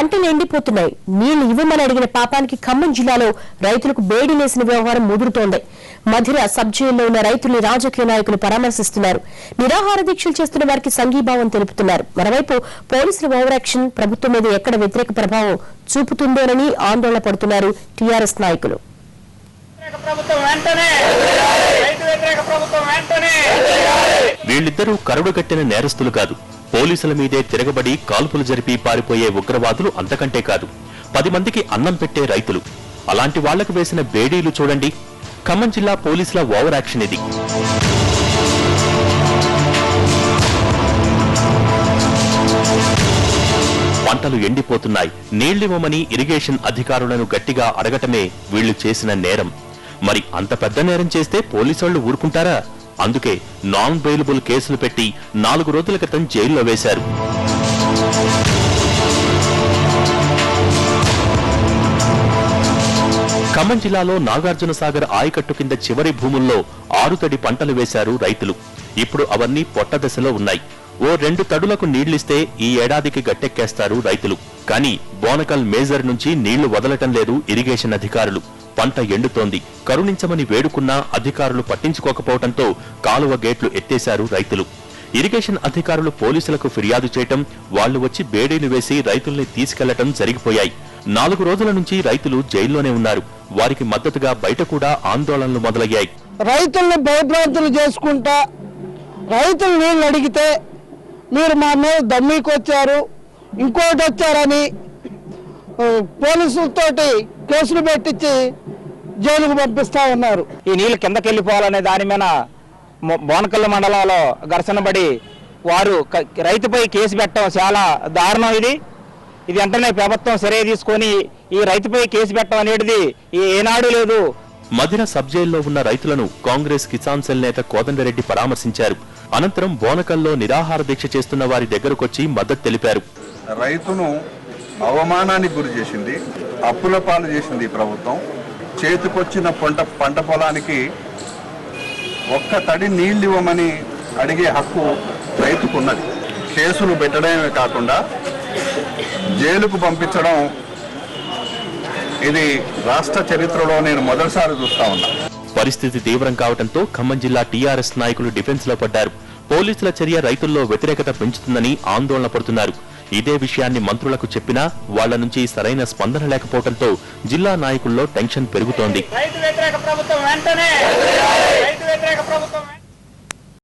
పంటలు ఎండిపోతున్నాయి. నీళ్లు ఇవ్వమని అడిగిన పాపానికి ఖమ్మం జిల్లాలో రైతులకు బేడీలేసిన వ్యవహారం ముదురుతోంది. మధిర సబ్ జైల్లో ఉన్న రైతుల్ని రాజకీయ నాయకులు పరామర్శిస్తున్నారు. నిరాహార దీక్షలు చేస్తున్న వారికి సంఘీభావం తెలుపుతున్నారు. మరోవైపు పోలీసుల ఓవర్ యాక్షన్ ప్రభుత్వం మీద ఎక్కడ వ్యతిరేక ప్రభావం చూపుతుందోనని ఆందోళన పడుతున్నారు టీఆర్ఎస్ నాయకులు. వీళ్ళిద్దరూ కరుడుగట్టిన నేరస్తులు కాదు. పోలీసుల మీదే తిరగబడి కాల్పులు జరిపి పారిపోయే ఉగ్రవాదులు అంతకంటే కాదు. 10 మందికి అన్నం పెట్టే రైతులు. అలాంటి వాళ్లకు వేసిన బేడీలు చూడండి. ఖమ్మం జిల్లా పోలీసుల ఓవర్ యాక్షన్ ఇది. పంటలు ఎండిపోతున్నాయి, నీళ్లివ్వమని ఇరిగేషన్ అధికారులను గట్టిగా అడగటమే వీళ్లు చేసిన నేరం. మరి అంత పెద్ద నేరం చేస్తే పోలీసులు ఊరుకుంటారా? అందుకే నాన్ బెయిలబుల్ కేసులు పెట్టి 4 రోజుల క్రితం జైల్లో వేశారు. ఖమ్మం జిల్లాలో నాగార్జున సాగర్ ఆయకట్టు కింద చివరి భూముల్లో 6 తడి పంటలు వేశారు రైతులు. ఇప్పుడు అవన్నీ పొట్ట దశలో ఉన్నాయి. ఓ 2 తడులకు నీళ్లిస్తే ఈ ఏడాదికి గట్టెక్కేస్తారు రైతులు. కానీ బోనకల్ మేజర్ నుంచి నీళ్లు వదలటం లేదు ఇరిగేషన్ అధికారులు. పంట ఎండుతోంది. కరుణించమని వేడుకున్నా అధికారులు పట్టించుకోకపోవడంతో కాలువ గేట్లు ఎత్తేశారు రైతులు. ఇరిగేషన్ అధికారులు పోలీసులకు ఫిర్యాదు చేయటం, వాళ్లు వచ్చి బేడీలు వేసి రైతుల్ని తీసుకెళ్లటం జరిగిపోయాయి. 4 రోజుల నుంచి రైతులు జైల్లోనే ఉన్నారు. వారికి మద్దతుగా బయట కూడా ఆందోళనలు మొదలయ్యాయి. రైతుల్ని భయభ్రాంతులు చేసుకుంటా రైతులు నీళ్లు అడిగితే మీరు మా మీద దమ్మీకొచ్చారు, ఇంకోటి వచ్చారని పోలీసులతోటి కేసులు పెట్టించి జైలుకు పంపిస్తా ఉన్నారు. ఈ నీళ్లు కిందకి వెళ్ళిపోవాలనే దాని మీద బోనకల్లు మండలంలో ఘర్షణ పడి వారు రైతుపై కేసు పెట్టడం చాలా దారుణం. ఇది వెంటనే ప్రభుత్వం చర్య తీసుకొని ఈ రైతుపై కేసు పెట్టడం అనేది ఏనాడు లేదు. మధిర సబ్ జైల్లో ఉన్న రైతులను కాంగ్రెస్ కిసాన్ సెల్ నేత కోదండరెడ్డి పరామర్శించారు. అనంతరం బోనకల్లో నిరాహార దీక్ష చేస్తున్న వారి దగ్గరకొచ్చి మద్దతు తెలిపారు. రైతును అవమానానికి గురి చేసింది, అప్పుల పాలు చేసింది ఈ ప్రభుత్వం. చేతికొచ్చిన పంట పొలానికి ఒక్క తడి నీళ్లు ఇవ్వమని అడిగే హక్కు రైతుకున్నది. కేసులు పెట్టడమే కాకుండా జైలుకు పంపించడం ఇది రాష్ట్ర చరిత్రలో నేను మొదటిసారి చూస్తా ఉన్నా. పరిస్థితి తీవ్రం కావడంతో ఖమ్మం జిల్లా టీఆర్ఎస్ నాయకులు డిఫెన్స్ లో పడ్డారు. పోలీసుల చర్య రైతుల్లో వ్యతిరేకత పెంచుతుందని ఆందోళన పడుతున్నారు. ఇదే విషయాన్ని మంత్రులకు చెప్పినా వాళ్ల నుంచి సరైన స్పందన లేకపోవడంతో జిల్లా నాయకుల్లో టెన్షన్ పెరుగుతోంది.